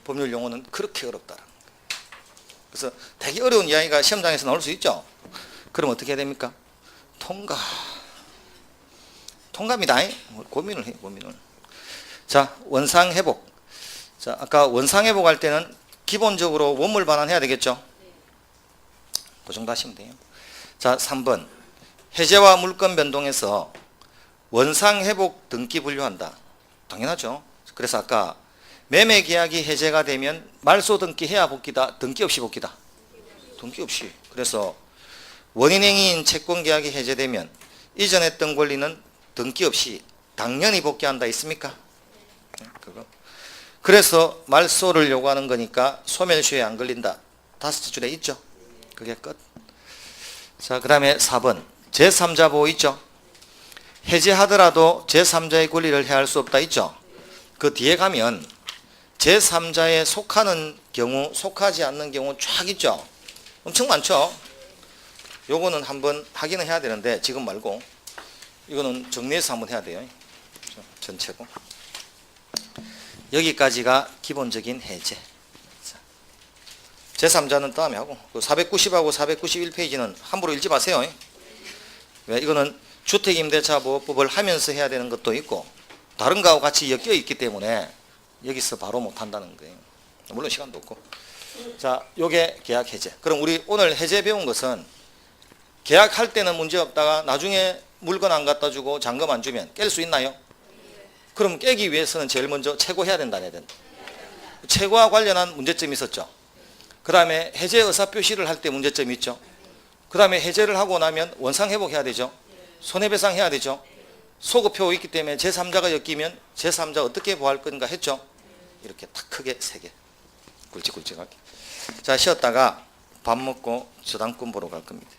법률 용어는 그렇게 어렵다라는 거예요. 그래서 되게 어려운 이야기가 시험장에서 나올 수 있죠. 그럼 어떻게 해야 됩니까? 통감이다. 고민을 해, 고민을. 자, 원상회복. 자, 아까 원상회복 할 때는 기본적으로 원물 반환해야 되겠죠. 그 정도 하시면 돼요. 자, 3번. 해제와 물권 변동에서 원상회복 등기 분류한다. 당연하죠. 그래서 아까 매매 계약이 해제가 되면 말소 등기 해야 복귀다. 등기 없이 복귀다. 등기 없이. 그래서 원인행위인 채권 계약이 해제되면 이전 했던 권리는 등기 없이 당연히 복귀한다 있습니까? 그거. 그래서 말소를 요구하는 거니까 소멸시효에 안 걸린다. 5줄에 있죠. 그게 끝. 자, 그 다음에 4번. 제3자 보호 있죠. 해제하더라도 제3자의 권리를 해할 수 없다 있죠. 그 뒤에 가면 제3자에 속하는 경우, 속하지 않는 경우 쫙 있죠. 엄청 많죠. 요거는 한번 확인을 해야 되는데 지금 말고 이거는 정리해서 한번 해야 돼요. 전체고. 여기까지가 기본적인 해제. 제3자는 다음에 하고 490하고 491페이지는 함부로 읽지 마세요. 왜? 이거는 주택임대차보호법을 하면서 해야 되는 것도 있고 다른 거하고 같이 엮여 있기 때문에 여기서 바로 못 한다는 거예요. 물론 시간도 없고. 자, 요게 계약 해제. 그럼 우리 오늘 해제 배운 것은 계약할 때는 문제 없다가 나중에 물건 안 갖다 주고 잔금 안 주면 깰 수 있나요? 그럼 깨기 위해서는 제일 먼저 최고해야 된다, 안 해야 된다? 최고와 관련한 문제점이 있었죠. 그 다음에 해제 의사표시를 할 때 문제점이 있죠. 그 다음에 해제를 하고 나면 원상회복해야 되죠. 손해배상 해야 되죠. 소급표 있기 때문에 제3자가 엮이면 제3자 어떻게 보호할 건가 했죠. 이렇게 딱 크게 3개 굵직굵직하게. 자, 쉬었다가 밥 먹고 저당권 보러 갈 겁니다.